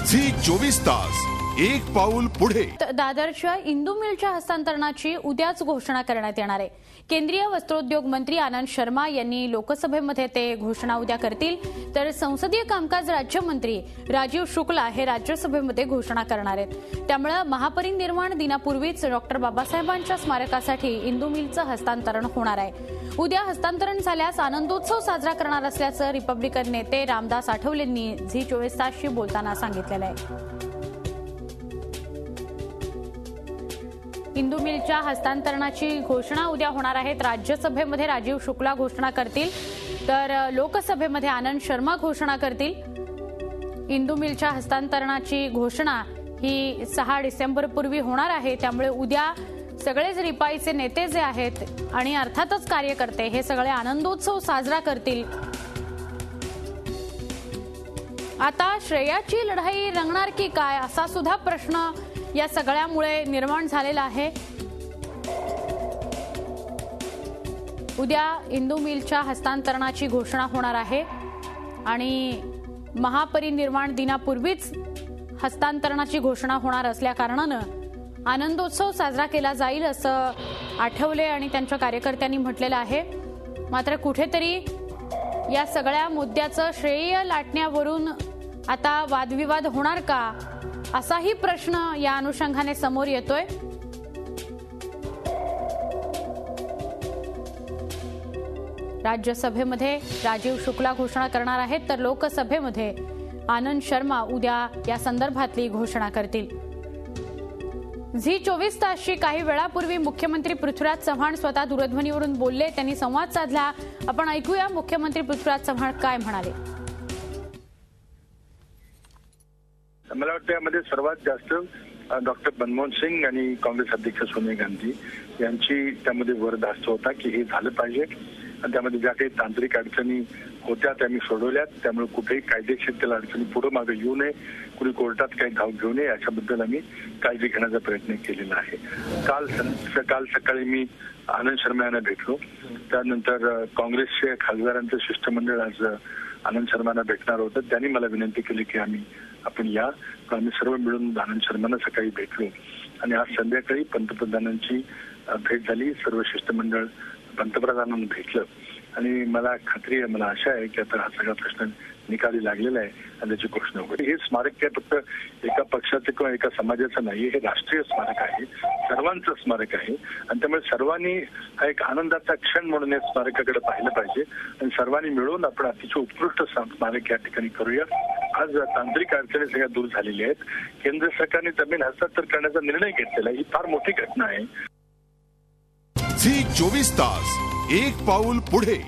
Zee 24 तास एक पाऊल पुढे। दादरच्या इंदू मिलच्या हस्तांतरणाची उद्याच घोषणा करण्यात येणार आहे। केंद्रीय वस्त्रोद्योग मंत्री आनंद शर्मा यांनी लोकसभेमध्ये ते घोषणा उद्या करतील, तर संसदीय कामकाज राज्यमंत्री राजीव शुक्ला हे राज्यसभेमध्ये घोषणा करणार आहेत। त्यामुळे महापरिनिर्वाण दिनापूर्वीच डॉक्टर बाबासाहेबांच्या स्मारकासाठी इंदू मिलचं हस्तांतरण होणार आहे। उद्या हस्तांतरण झाल्यास आनंदोत्सव साजरा करणार असल्याचं रिपब्लिकन नेते रामदास आठवलेंनी झी 24 तासशी बोलताना सांगितलेलं आहे। इंदू मिलच्या हस्तांतरणाची घोषणा उद्या होणार आहे। राज्यसभेमध्ये राजीव शुक्ला घोषणा करतील, तर लोकसभेमध्ये आनंद शर्मा घोषणा करतील। इंदू मिलच्या हस्तांतरणाची घोषणा ही 6 डिसेंबरपूर्वी होणार आहे। त्यामुळे उद्या सगळेच रिपाईचे नेते जे आहेत आणि अर्थातच कार्यकर्ते हे सगळे आनंदोत्सव साजरा करतील। आता श्रेयाची लढाई रंगणार की काय असा सुद्धा प्रश्न या सगळ्यामुळे निर्माण झालेला आहे। उद्या इंदू मिलच्या हस्तांतरणाची घोषणा होणार आहे आणि महापरिनिर्वाण दिनापूर्वीच हस्तांतरणाची घोषणा होणार असल्या कारणानं आनंदोत्सव साजरा केला जाईल असं आठवले आणि त्यांच्या कार्यकर्त्यांनी म्हटलेलं आहे। मात्र कुठेतरी या सगळ्या मुद्द्याचं श्रेय लाटण्यावरून आता वादविवाद होणार का असाही प्रश्न या अनुषंगाने समोर येतोय। राज्यसभेमध्ये राजीव शुक्ला घोषणा करणार आहेत, तर लोकसभेमध्ये आनंद शर्मा उद्या या संदर्भातली घोषणा करतील। झी 24 तासची काही वेळापूर्वी मुख्यमंत्री पृथ्वीराज चव्हाण स्वतः दूरध्वनीवरून बोलले, त्यांनी संवाद साधला। आपण ऐकूया मुख्यमंत्री पृथ्वीराज चव्हाण काय म्हणाले। मला वाटतं यामध्ये सर्वात जास्त डॉक्टर मनमोहन सिंग आणि काँग्रेस अध्यक्ष सोनिया गांधी यांची त्यामध्ये वरदास्त होता की हे झालं पाहिजे आणि त्यामध्ये ज्या काही तांत्रिक अडचणी होत्या त्या मी सोडवल्यात। त्यामुळे कुठेही कायदेशीर त्याला अडचणी पुढे मागे येऊ नये, कुणी कोर्टात काही धाव घेऊ नये याच्याबद्दल आम्ही काळजी घेण्याचा प्रयत्न केलेला आहे। काल सकाळी मी आनंद शर्मा यांना भेटलो, त्यानंतर काँग्रेसच्या खासदारांचं शिष्टमंडळ आज आनंद शर्मांना भेटणार होतं। त्यांनी मला विनंती केली की आपण या, आम्ही सर्व मिळून आनंद शर्मांना सकाळी भेटलो आणि आज संध्याकाळी पंतप्रधानांची भेट झाली। सर्व शिष्टमंडळ पंतप्रधानांना भेटलं आणि मला खात्री आहे, मला आशा आहे की आता हा सगळा प्रश्न निकाली लागलेला आहे आणि त्याची घोषणा होईल। हे स्मारक काय फक्त एका पक्षाचं किंवा एका समाजाचं नाही, हे राष्ट्रीय स्मारक आहे, सर्वांचं स्मारक आहे आणि त्यामुळे सर्वांनी हा एक आनंदाचा क्षण म्हणून या स्मारकाकडे पाहिलं पाहिजे आणि सर्वांनी मिळून आपण अतिशय उत्कृष्ट स्मारक या ठिकाणी करूया। आज तांत्रिक अडचणी सगळ्या दूर झालेल्या आहेत। केंद्र सरकारने जमीन हस्तांतर करण्याचा निर्णय घेतलेला ही फार मोठी घटना आहे। झी 24 तास एक पाऊल पुढे।